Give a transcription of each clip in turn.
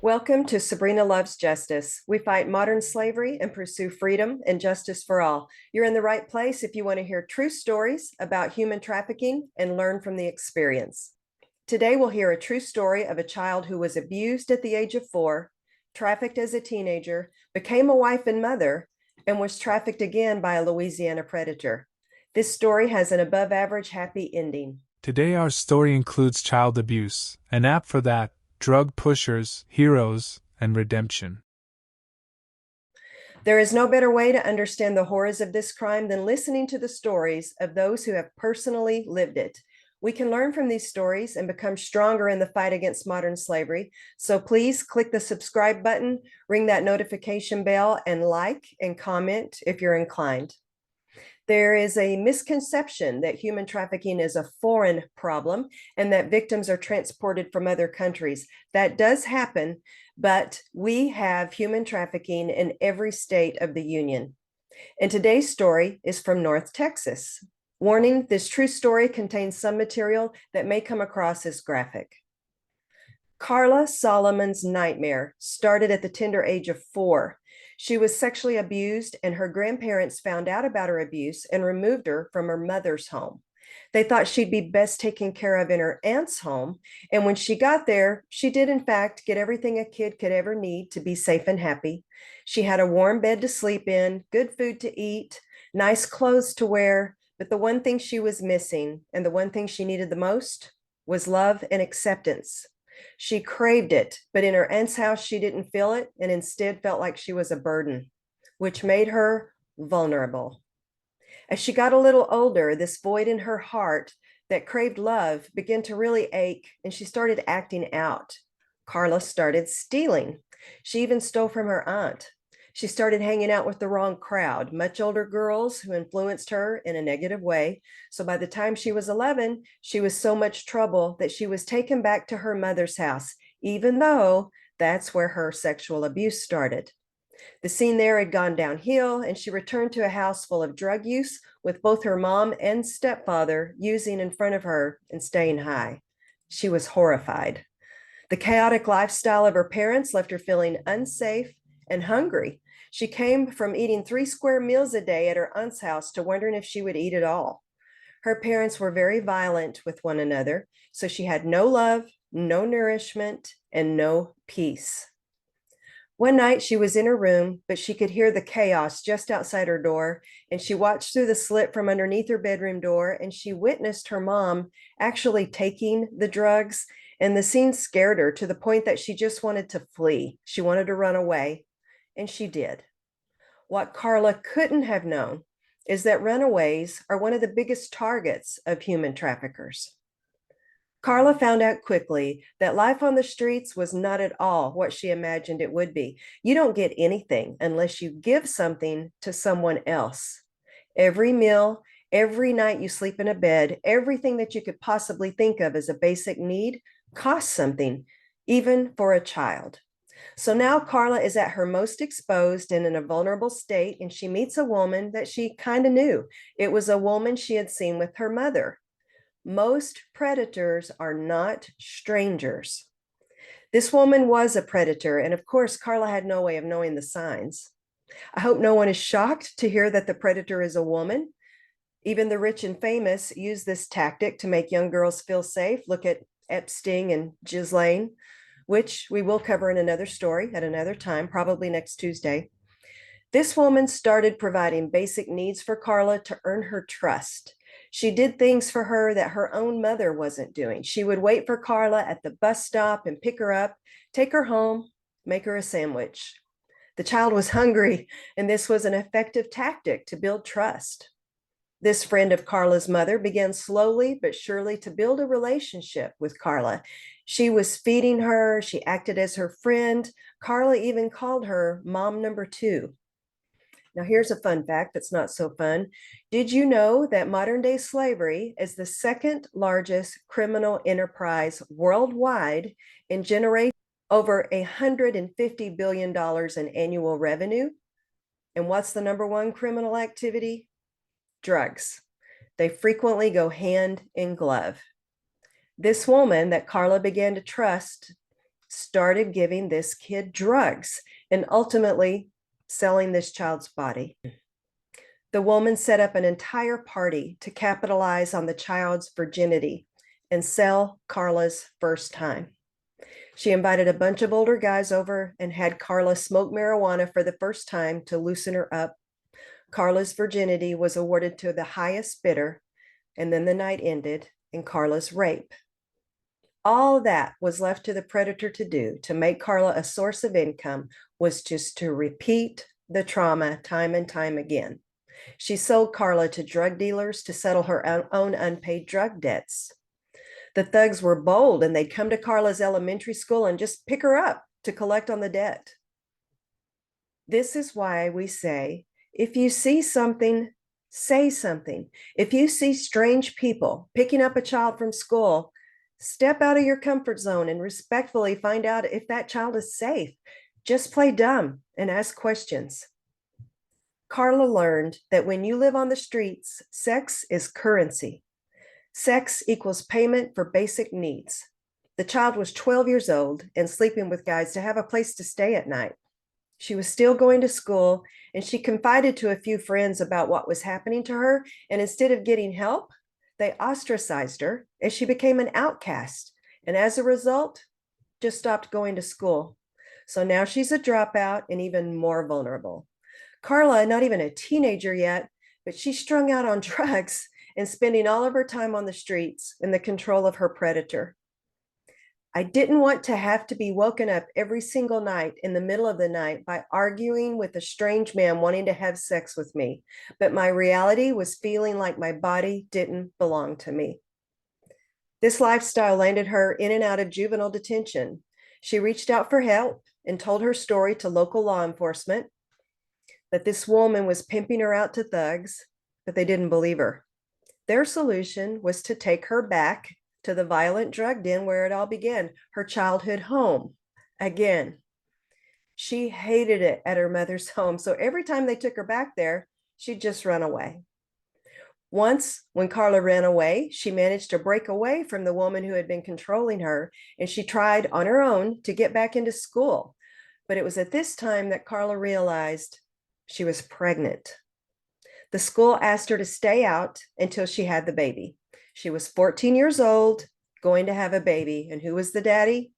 Welcome to Sabrina Loves Justice. We fight modern slavery and pursue freedom and justice for all. You're in the right place if you want to hear true stories about human trafficking and learn from the experience. Today, we'll hear a true story of a child who was abused at the age of 4, trafficked as a teenager, became a wife and mother, and was trafficked again by a Louisiana predator. This story has an above-average happy ending. Today our story includes child abuse, an app for that, drug pushers, heroes, and redemption. There is no better way to understand the horrors of this crime than listening to the stories of those who have personally lived it. We can learn from these stories and become stronger in the fight against modern slavery. So please click the subscribe button, ring that notification bell, and like and comment if you're inclined. There is a misconception that human trafficking is a foreign problem and that victims are transported from other countries. That does happen, but we have human trafficking in every state of the Union. And today's story is from North Texas. Warning, this true story contains some material that may come across as graphic. Carla Solomon's nightmare started at the tender age of 4. She was sexually abused, and her grandparents found out about her abuse and removed her from her mother's home. They thought she'd be best taken care of in her aunt's home, and when she got there, she did in fact get everything a kid could ever need to be safe and happy. She had a warm bed to sleep in, good food to eat, nice clothes to wear, but the one thing she was missing, and the one thing she needed the most, was love and acceptance. She craved it, but in her aunt's house, she didn't feel it and instead felt like she was a burden, which made her vulnerable. As she got a little older, this void in her heart that craved love began to really ache, and she started acting out. Carla started stealing. She even stole from her aunt. She started hanging out with the wrong crowd, much older girls who influenced her in a negative way. So by the time she was 11, she was so much trouble that she was taken back to her mother's house, even though that's where her sexual abuse started. The scene there had gone downhill, and she returned to a house full of drug use with both her mom and stepfather using in front of her and staying high. She was horrified. The chaotic lifestyle of her parents left her feeling unsafe and hungry. She came from eating 3 square meals a day at her aunt's house to wondering if she would eat it all. Her parents were very violent with one another, so she had no love, no nourishment, and no peace. One night she was in her room, but she could hear the chaos just outside her door, and she watched through the slit from underneath her bedroom door, and she witnessed her mom actually taking the drugs, and the scene scared her to the point that she just wanted to flee. She wanted to run away, and she did. What Carla couldn't have known is that runaways are one of the biggest targets of human traffickers. Carla found out quickly that life on the streets was not at all what she imagined it would be. You don't get anything unless you give something to someone else. Every meal, every night you sleep in a bed, everything that you could possibly think of as a basic need costs something, even for a child. So now Carla is at her most exposed and in a vulnerable state, and she meets a woman that she kind of knew. It was a woman she had seen with her mother. Most predators are not strangers. This woman was a predator, and of course, Carla had no way of knowing the signs. I hope no one is shocked to hear that the predator is a woman. Even the rich and famous use this tactic to make young girls feel safe. Look at Epstein and Ghislaine, which we will cover in another story at another time, probably next Tuesday. This woman started providing basic needs for Carla to earn her trust. She did things for her that her own mother wasn't doing. She would wait for Carla at the bus stop and pick her up, take her home, make her a sandwich. The child was hungry, and this was an effective tactic to build trust. This friend of Carla's mother began slowly but surely to build a relationship with Carla. She was feeding her. She acted as her friend. Carla even called her Mom Number 2. Now, here's a fun fact that's not so fun. Did you know that modern day slavery is the second largest criminal enterprise worldwide and generates over $150 billion in annual revenue? And what's the number one criminal activity? Drugs. They frequently go hand in glove. This woman that Carla began to trust started giving this kid drugs and ultimately selling this child's body. The woman set up an entire party to capitalize on the child's virginity and sell Carla's first time. She invited a bunch of older guys over and had Carla smoke marijuana for the first time to loosen her up. Carla's virginity was awarded to the highest bidder, and then the night ended in Carla's rape. All that was left to the predator to do to make Carla a source of income was just to repeat the trauma time and time again. She sold Carla to drug dealers to settle her own unpaid drug debts. The thugs were bold and they'd come to Carla's elementary school and just pick her up to collect on the debt. This is why we say, if you see something, say something. If you see strange people picking up a child from school, step out of your comfort zone and respectfully find out if that child is safe. Just play dumb and ask questions. Carla learned that when you live on the streets, sex is currency. Sex equals payment for basic needs. The child was 12 years old and sleeping with guys to have a place to stay at night. She was still going to school, and she confided to a few friends about what was happening to her, and instead of getting help, they ostracized her as she became an outcast, and as a result, just stopped going to school. So now she's a dropout and even more vulnerable. Carla, not even a teenager yet, but she's strung out on drugs and spending all of her time on the streets in the control of her predator. I didn't want to have to be woken up every single night in the middle of the night by arguing with a strange man wanting to have sex with me, but my reality was feeling like my body didn't belong to me. This lifestyle landed her in and out of juvenile detention. She reached out for help and told her story to local law enforcement, that this woman was pimping her out to thugs, but they didn't believe her. Their solution was to take her back to the violent drug den where it all began, her childhood home. Again, she hated it at her mother's home. So every time they took her back there, she'd just run away. Once, when Carla ran away, she managed to break away from the woman who had been controlling her, and she tried on her own to get back into school. But it was at this time that Carla realized she was pregnant. The school asked her to stay out until she had the baby. She was 14 years old, going to have a baby. And who was the daddy?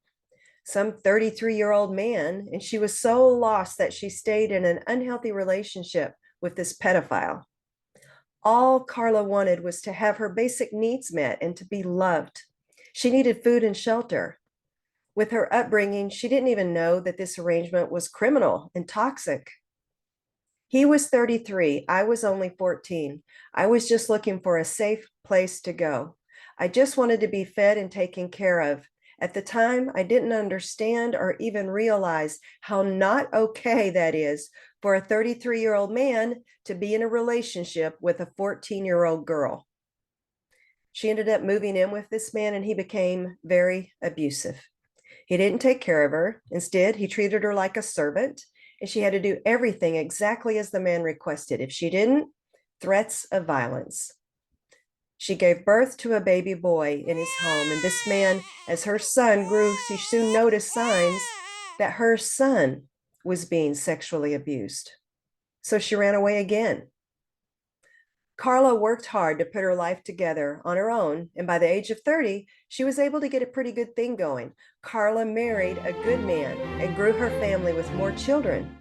Some 33-year-old man. And she was so lost that she stayed in an unhealthy relationship with this pedophile. All Carla wanted was to have her basic needs met and to be loved. She needed food and shelter. With her upbringing, she didn't even know that this arrangement was criminal and toxic. He was 33. I was only 14. I was just looking for a safe place to go. I just wanted to be fed and taken care of. At the time, I didn't understand or even realize how not okay that is for a 33-year-old man to be in a relationship with a 14-year-old girl. She ended up moving in with this man, and he became very abusive. He didn't take care of her. Instead, he treated her like a servant, and she had to do everything exactly as the man requested. If she didn't, threats of violence. She gave birth to a baby boy in his home, and this man, as her son grew, she soon noticed signs that her son was being sexually abused. So she ran away again. Carla worked hard to put her life together on her own, and by the age of 30, she was able to get a pretty good thing going. Carla married a good man and grew her family with more children.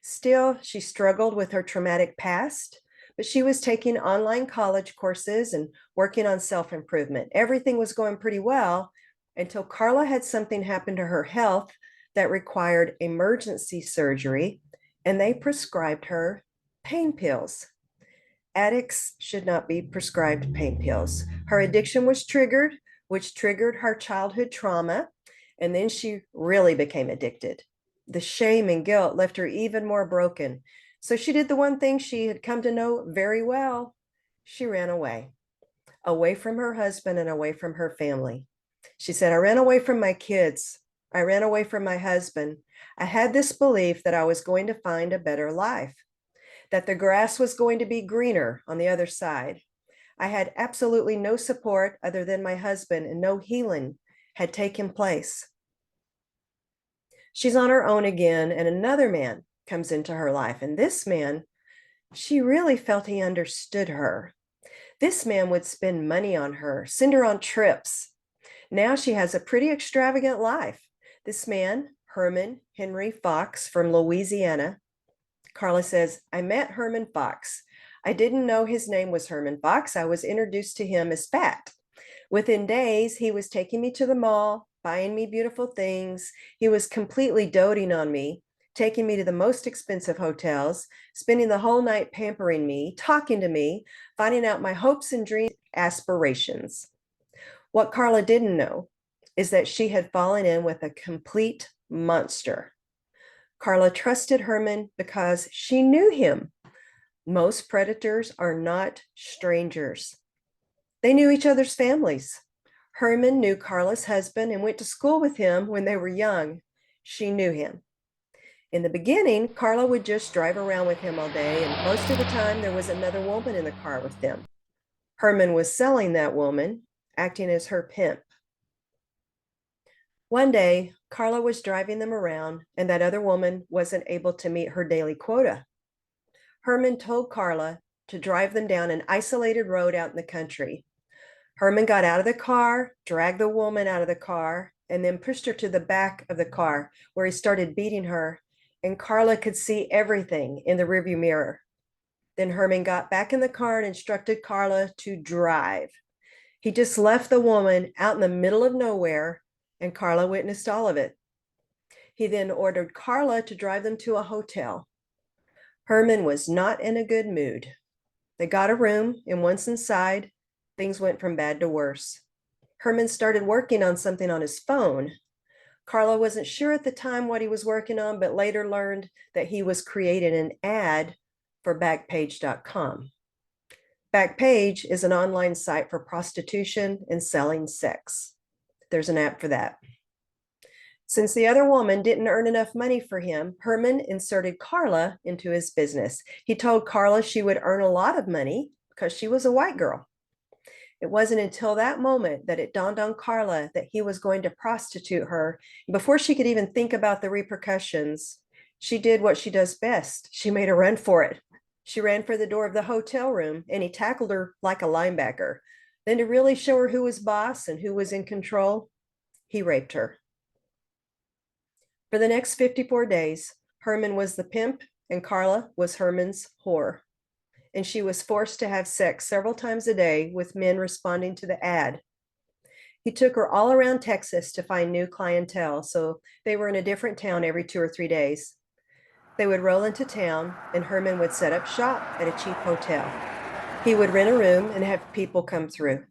Still, she struggled with her traumatic past, but she was taking online college courses and working on self-improvement. Everything was going pretty well until Carla had something happen to her health that required emergency surgery, and they prescribed her pain pills. Addicts should not be prescribed pain pills. Her addiction was triggered, which triggered her childhood trauma, and then she really became addicted. The shame and guilt left her even more broken. So she did the one thing she had come to know very well. She ran away from her husband and away from her family. She said, I ran away from my kids. I ran away from my husband. I had this belief that I was going to find a better life, that the grass was going to be greener on the other side. I had absolutely no support other than my husband, and no healing had taken place. She's on her own again, and another man comes into her life. And this man, she really felt he understood her. This man would spend money on her, send her on trips. Now she has a pretty extravagant life. This man, Herman Henry Fox from Louisiana. Carla says, I met Herman Fox. I didn't know his name was Herman Fox. I was introduced to him as Fat. Within days, he was taking me to the mall, buying me beautiful things. He was completely doting on me, taking me to the most expensive hotels, spending the whole night pampering me, talking to me, finding out my hopes and dreams, aspirations. What Carla didn't know is that she had fallen in with a complete monster. Carla trusted Herman because she knew him. Most predators are not strangers. They knew each other's families. Herman knew Carla's husband and went to school with him when they were young. She knew him. In the beginning, Carla would just drive around with him all day, and most of the time there was another woman in the car with them. Herman was selling that woman, acting as her pimp. One day, Carla was driving them around, and that other woman wasn't able to meet her daily quota. Herman told Carla to drive them down an isolated road out in the country. Herman got out of the car, dragged the woman out of the car, and then pushed her to the back of the car where he started beating her, and Carla could see everything in the rearview mirror. Then Herman got back in the car and instructed Carla to drive. He just left the woman out in the middle of nowhere, and Carla witnessed all of it. He then ordered Carla to drive them to a hotel. Herman was not in a good mood. They got a room, and once inside, things went from bad to worse. Herman started working on something on his phone. Carla wasn't sure at the time what he was working on, but later learned that he was creating an ad for Backpage.com. Backpage is an online site for prostitution and selling sex. There's an app for that. Since the other woman didn't earn enough money for him, Herman inserted Carla into his business. He told Carla she would earn a lot of money because she was a white girl. It wasn't until that moment that it dawned on Carla that he was going to prostitute her. Before she could even think about the repercussions, she did what she does best. She made a run for it. She ran for the door of the hotel room, and he tackled her like a linebacker. Then, to really show her who was boss and who was in control, he raped her. For the next 54 days, Herman was the pimp and Carla was Herman's whore. And she was forced to have sex several times a day with men responding to the ad. He took her all around Texas to find new clientele, so they were in a different town every 2 or 3 days. They would roll into town, and Herman would set up shop at a cheap hotel. He would rent a room and have people come through.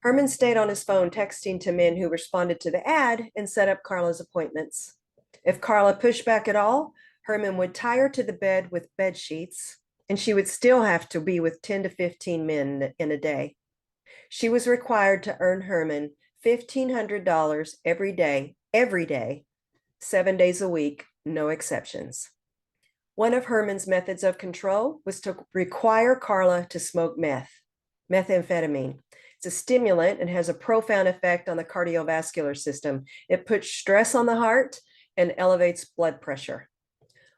Herman stayed on his phone texting to men who responded to the ad and set up Carla's appointments. If Carla pushed back at all, Herman would tie her to the bed with bed sheets, and she would still have to be with 10 to 15 men in a day. She was required to earn Herman $1,500 every day, 7 days a week, no exceptions. One of Herman's methods of control was to require Carla to smoke methamphetamine. It's a stimulant and has a profound effect on the cardiovascular system. It puts stress on the heart and elevates blood pressure.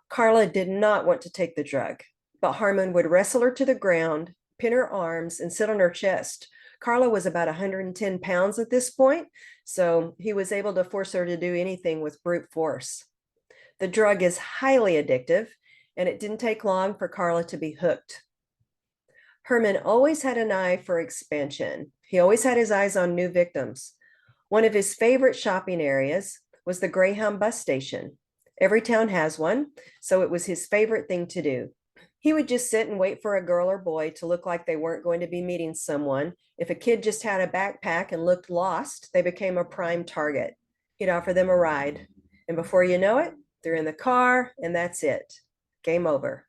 Carla did not want to take the drug, but Herman would wrestle her to the ground, pin her arms, and sit on her chest. Carla was about 110 pounds at this point, so he was able to force her to do anything with brute force. The drug is highly addictive, and it didn't take long for Carla to be hooked. Herman always had an eye for expansion. He always had his eyes on new victims. One of his favorite shopping areas was the Greyhound bus station. Every town has one, so it was his favorite thing to do. He would just sit and wait for a girl or boy to look like they weren't going to be meeting someone. If a kid just had a backpack and looked lost, they became a prime target. He'd offer them a ride, and before you know it, they're in the car, and that's it. Game over.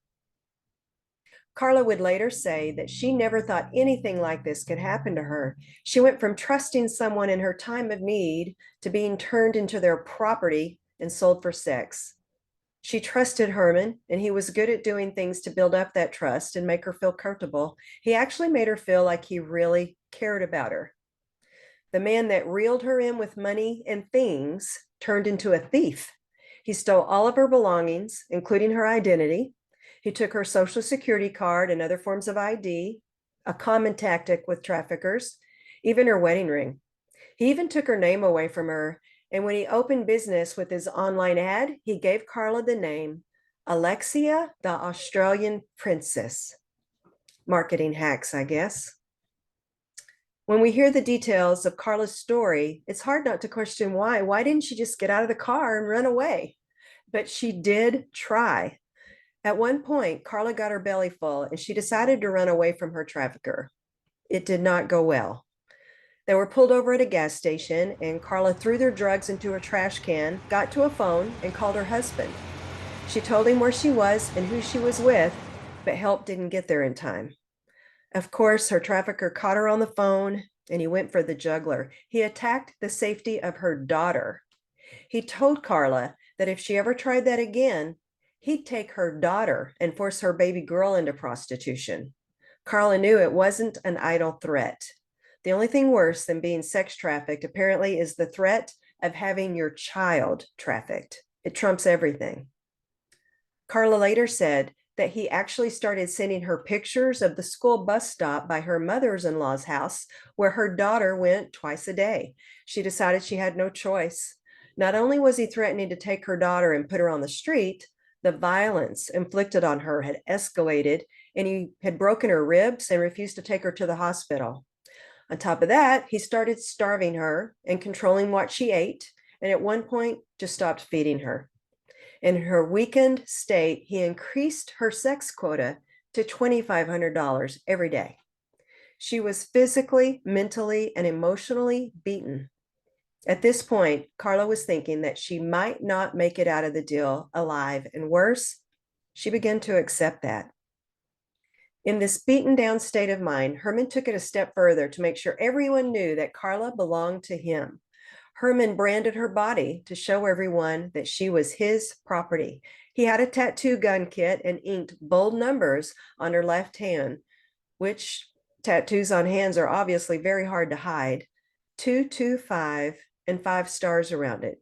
Carla would later say that she never thought anything like this could happen to her. She went from trusting someone in her time of need to being turned into their property and sold for sex. She trusted Herman, and he was good at doing things to build up that trust and make her feel comfortable. He actually made her feel like he really cared about her. The man that reeled her in with money and things turned into a thief. He stole all of her belongings, including her identity. He took her social security card and other forms of ID, a common tactic with traffickers, even her wedding ring. He even took her name away from her. And when he opened business with his online ad, he gave Carla the name ALEXIA, the Australian Princess. Marketing hacks, I guess. When we hear the details of Carla's story, it's hard not to question why. Why didn't she just get out of the car and run away? But she did try. At one point, Carla got her belly full and she decided to run away from her trafficker. It did not go well. They were pulled over at a gas station, and Carla threw their drugs into a trash can, got to a phone, and called her husband. She told him where she was and who she was with, but help didn't get there in time. Of course, her trafficker caught her on the phone, and he went for the jugular. He attacked the safety of her daughter. He told Carla that if she ever tried that again, he'd take her daughter and force her baby girl into prostitution. Carla knew it wasn't an idle threat. The only thing worse than being sex trafficked, apparently, is the threat of having your child trafficked. It trumps everything. Carla later said that he actually started sending her pictures of the school bus stop by her mother-in-law's house, where her daughter went twice a day. She decided she had no choice. Not only was he threatening to take her daughter and put her on the street, the violence inflicted on her had escalated, and he had broken her ribs and refused to take her to the hospital. On top of that, he started starving her and controlling what she ate, and at one point just stopped feeding her. In her weakened state, he increased her sex quota to $2,500 every day. She was physically, mentally, and emotionally beaten. At this point, Carla was thinking that she might not make it out of the deal alive, and worse, she began to accept that. In this beaten down state of mind, Herman took it a step further to make sure everyone knew that Carla belonged to him. Herman branded her body to show everyone that she was his property. He had a tattoo gun kit and inked bold numbers on her left hand, which tattoos on hands are obviously very hard to hide. 225 and 5 stars around it.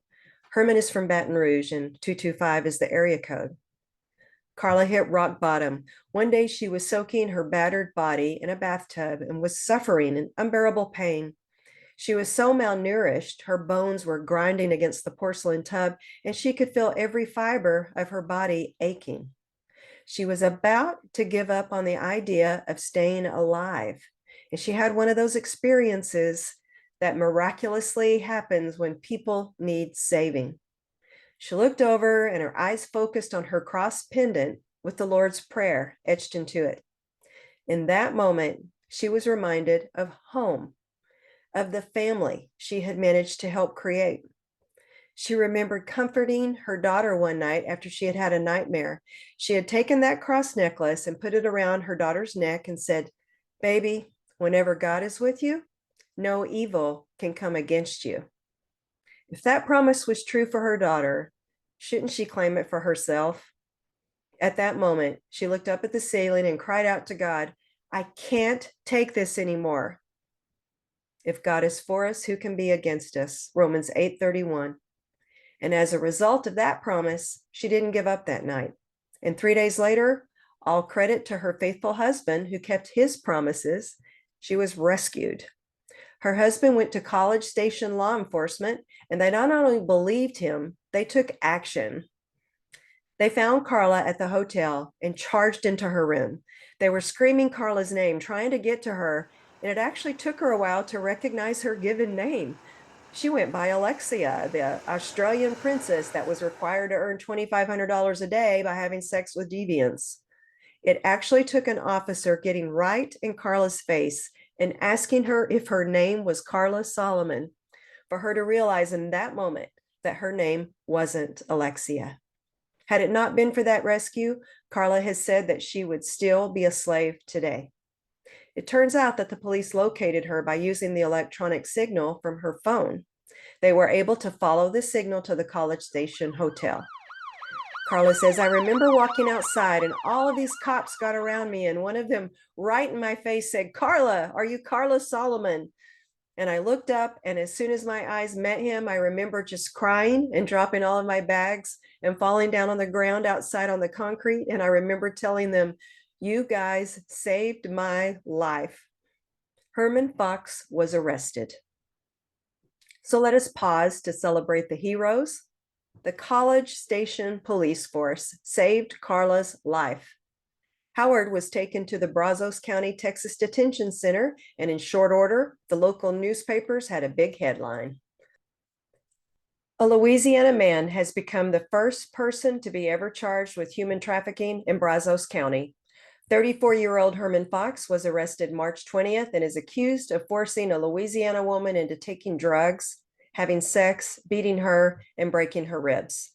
Herman is from Baton Rouge, and 225 is the area code. Carla hit rock bottom. One day she was soaking her battered body in a bathtub and was suffering an unbearable pain. She was so malnourished, her bones were grinding against the porcelain tub, and she could feel every fiber of her body aching. She was about to give up on the idea of staying alive, and she had one of those experiences that miraculously happens when people need saving. She looked over and her eyes focused on her cross pendant with the Lord's Prayer etched into it. In that moment, she was reminded of home, of the family she had managed to help create. She remembered comforting her daughter one night after she had had a nightmare. She had taken that cross necklace and put it around her daughter's neck and said, "Baby, whenever God is with you, no evil can come against you." If that promise was true for her daughter, shouldn't she claim it for herself? At that moment, she looked up at the ceiling and cried out to God, "I can't take this anymore." If God is for us, who can be against us? Romans 8:31. And as a result of that promise, she didn't give up that night. And 3 days later, all credit to her faithful husband who kept his promises, she was rescued. Her husband went to College Station law enforcement, and they not only believed him, they took action. They found Carla at the hotel and charged into her room. They were screaming Carla's name, trying to get to her, and it actually took her a while to recognize her given name. She went by ALEXIA, the Australian princess that was required to earn $2,500 a day by having sex with deviants. It actually took an officer getting right in Carla's face and asking her if her name was Carla Solomon for her to realize in that moment that her name wasn't ALEXIA. Had it not been for that rescue, Carla has said that she would still be a slave today. It turns out that the police located her by using the electronic signal from her phone. They were able to follow the signal to the College Station Hotel. Carla says, "I remember walking outside and all of these cops got around me, and one of them right in my face said, 'Carla, are you Carla Solomon?' And I looked up, and as soon as my eyes met him, I remember just crying and dropping all of my bags and falling down on the ground outside on the concrete. And I remember telling them, "You guys saved my life." Herman Fox was arrested. So let us pause to celebrate the heroes. The College Station Police Force saved Carla's life. Howard was taken to the Brazos County, Texas Detention Center, and in short order, the local newspapers had a big headline. A Louisiana man has become the first person to be ever charged with human trafficking in Brazos County. 34-year-old Herman Fox was arrested March 20th and is accused of forcing a Louisiana woman into taking drugs, having sex, beating her, and breaking her ribs.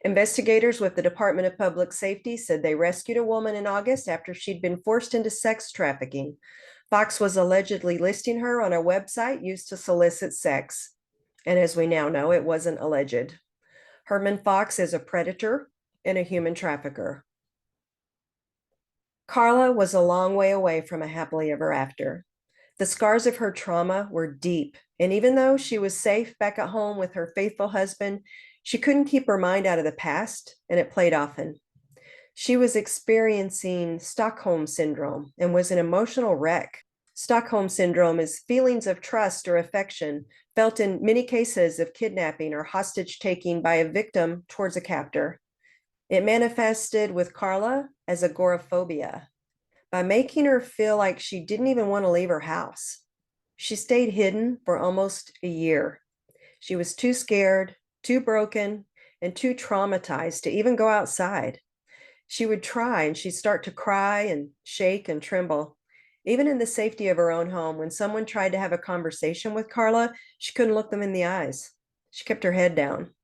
Investigators with the Department of Public Safety said they rescued a woman in August after she'd been forced into sex trafficking. Fox was allegedly listing her on a website used to solicit sex. And as we now know, it wasn't alleged. Herman Fox is a predator and a human trafficker. Carla was a long way away from a happily ever after. The scars of her trauma were deep, and even though she was safe back at home with her faithful husband, she couldn't keep her mind out of the past, and it played often. She was experiencing Stockholm Syndrome and was an emotional wreck. Stockholm Syndrome is feelings of trust or affection felt in many cases of kidnapping or hostage taking by a victim towards a captor. It manifested with Carla as agoraphobia, by making her feel like she didn't even want to leave her house. She stayed hidden for almost a year. She was too scared, too broken, and too traumatized to even go outside. She would try and she'd start to cry and shake and tremble. Even in the safety of her own home, when someone tried to have a conversation with Carla, she couldn't look them in the eyes. She kept her head down.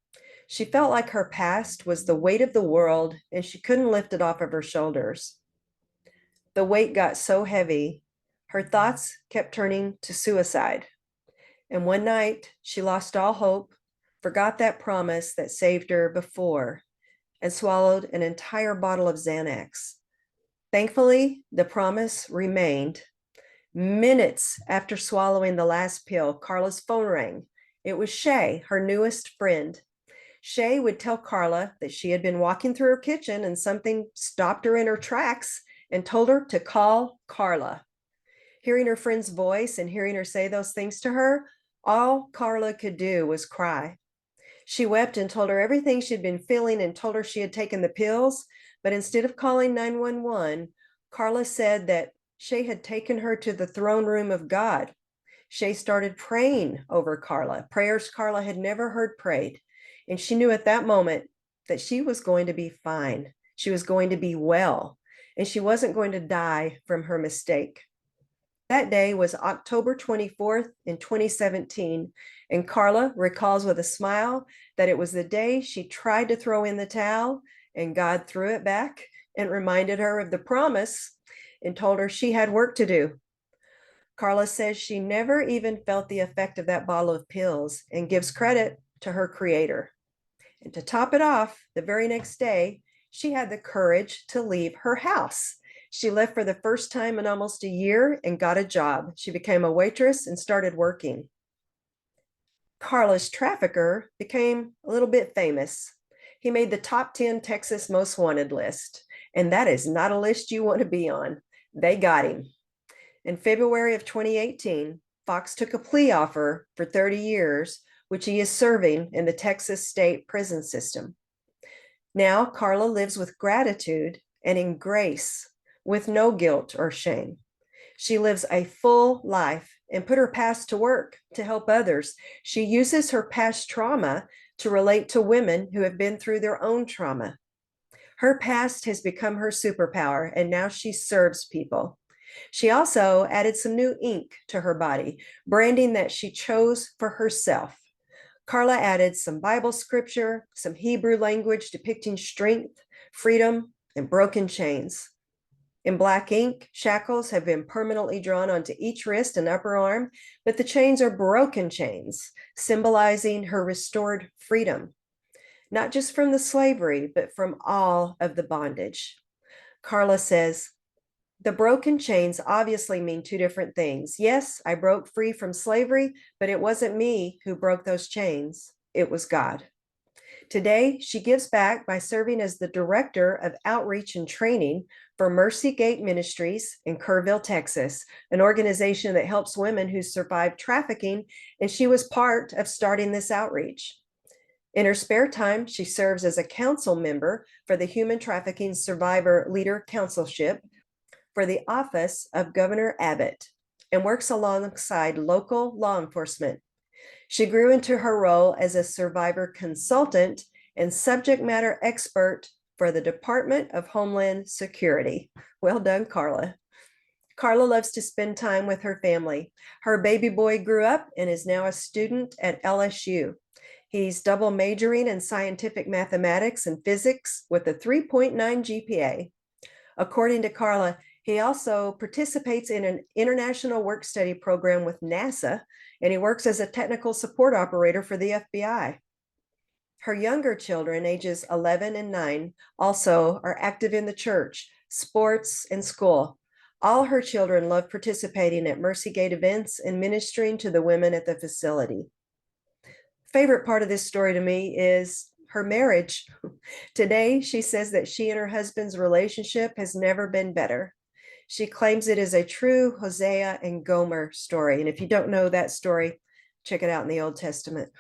She felt like her past was the weight of the world and she couldn't lift it off of her shoulders. The weight got so heavy, her thoughts kept turning to suicide. And one night, she lost all hope, forgot that promise that saved her before, and swallowed an entire bottle of Xanax. Thankfully, the promise remained. Minutes after swallowing the last pill, Carla's phone rang. It was Shay, her newest friend. Shay would tell Carla that she had been walking through her kitchen and something stopped her in her tracks and told her to call Carla. Hearing her friend's voice and hearing her say those things to her, all Carla could do was cry. She wept and told her everything she'd been feeling and told her she had taken the pills. But instead of calling 911, Carla said that Shay had taken her to the throne room of God. Shay started praying over Carla, prayers Carla had never heard prayed. And she knew at that moment that she was going to be fine. She was going to be well, and she wasn't going to die from her mistake. That day was October 24th in 2017, and Carla recalls with a smile that it was the day she tried to throw in the towel, and God threw it back and reminded her of the promise and told her she had work to do. Carla says she never even felt the effect of that bottle of pills and gives credit to her creator. And to top it off, the very next day, she had the courage to leave her house. She left for the first time in almost a year and got a job. She became a waitress and started working. Carla's trafficker became a little bit famous. He made the top 10 Texas most wanted list, and that is not a list you want to be on. They got him. In February of 2018, Fox took a plea offer for 30 years, which he is serving in the Texas state prison system. Now, Carla lives with gratitude and in grace, with no guilt or shame. She lives a full life and put her past to work to help others. She uses her past trauma to relate to women who have been through their own trauma. Her past has become her superpower, and now she serves people. She also added some new ink to her body, branding that she chose for herself. Carla added some Bible scripture, some Hebrew language depicting strength, freedom, and broken chains. In black ink, shackles have been permanently drawn onto each wrist and upper arm, but the chains are broken chains, symbolizing her restored freedom, not just from the slavery, but from all of the bondage. Carla says, The broken chains obviously mean two different things. Yes, I broke free from slavery, but it wasn't me who broke those chains. It was God. Today, she gives back by serving as the Director of Outreach and Training for Mercy Gate Ministries in Kerrville, Texas, an organization that helps women who survived trafficking, and she was part of starting this outreach. In her spare time, she serves as a council member for the Human Trafficking Survivor Leader Councilship for the Office of Governor Abbott and works alongside local law enforcement. She grew into her role as a survivor consultant and subject matter expert for the Department of Homeland Security. Well done, Carla. Carla loves to spend time with her family. Her baby boy grew up and is now a student at LSU. He's double majoring in scientific mathematics and physics with a 3.9 GPA. According to Carla, he also participates in an international work study program with NASA, and he works as a technical support operator for the FBI. Her younger children, ages 11 and 9, also are active in the church, sports, and school. All her children love participating at Mercy Gate events and ministering to the women at the facility. Favorite part of this story to me is her marriage. Today, she says that she and her husband's relationship has never been better. She claims it is a true Hosea and Gomer story. And if you don't know that story, check it out in the Old Testament.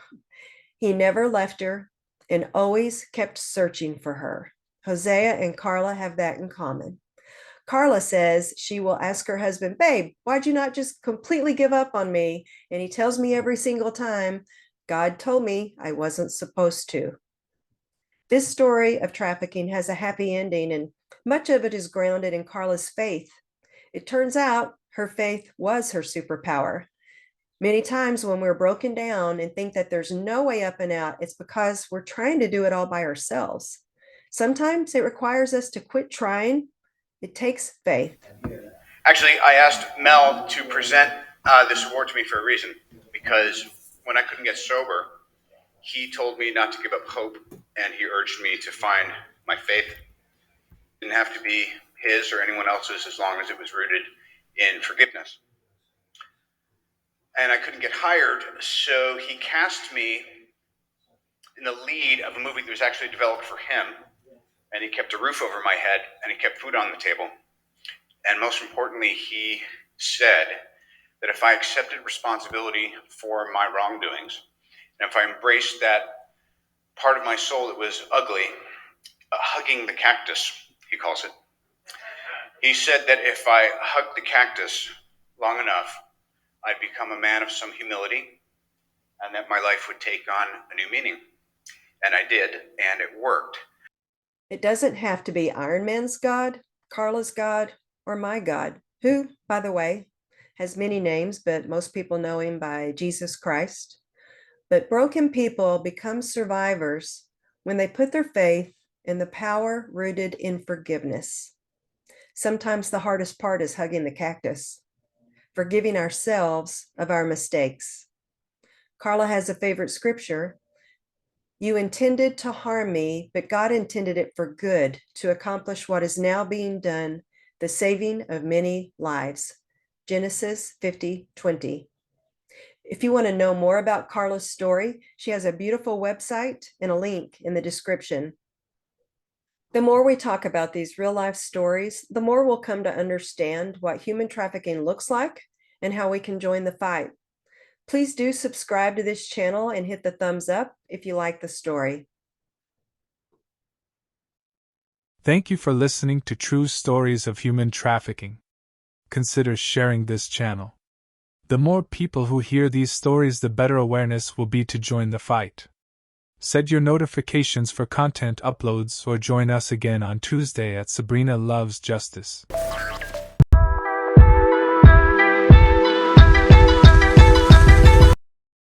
He never left her and always kept searching for her. Hosea and Carla have that in common. Carla says she will ask her husband, "Babe, why'd you not just completely give up on me?" And he tells me every single time, "God told me I wasn't supposed to." This story of trafficking has a happy ending, and much of it is grounded in Carla's faith. It turns out her faith was her superpower. Many times when we're broken down and think that there's no way up and out, it's because we're trying to do it all by ourselves. Sometimes it requires us to quit trying. It takes faith. Actually, I asked Mel to present this award to me for a reason, because when I couldn't get sober, he told me not to give up hope, and he urged me to find my faith. It didn't have to be his or anyone else's as long as it was rooted in forgiveness. And I couldn't get hired, so he cast me in the lead of a movie that was actually developed for him. And he kept a roof over my head, and he kept food on the table. And most importantly, he said that if I accepted responsibility for my wrongdoings, and if I embraced that part of my soul that was ugly, hugging the cactus, he calls it, he said that if I hugged the cactus long enough, I'd become a man of some humility, and that my life would take on a new meaning. And I did, and it worked. It doesn't have to be Iron Man's God, Carla's God, or my God, who, by the way, has many names, but most people know him by Jesus Christ. But broken people become survivors when they put their faith in the power rooted in forgiveness. Sometimes the hardest part is hugging the cactus, forgiving ourselves of our mistakes. Carla has a favorite scripture. "You intended to harm me, but God intended it for good, to accomplish what is now being done, the saving of many lives." Genesis 50:20. If you want to know more about Carla's story, she has a beautiful website and a link in the description. The more we talk about these real-life stories, the more we'll come to understand what human trafficking looks like and how we can join the fight. Please do subscribe to this channel and hit the thumbs up if you like the story. Thank you for listening to True Stories of Human Trafficking. Consider sharing this channel. The more people who hear these stories, the better awareness will be to join the fight. Set your notifications for content uploads or join us again on Tuesday at Sabrina Loves Justice.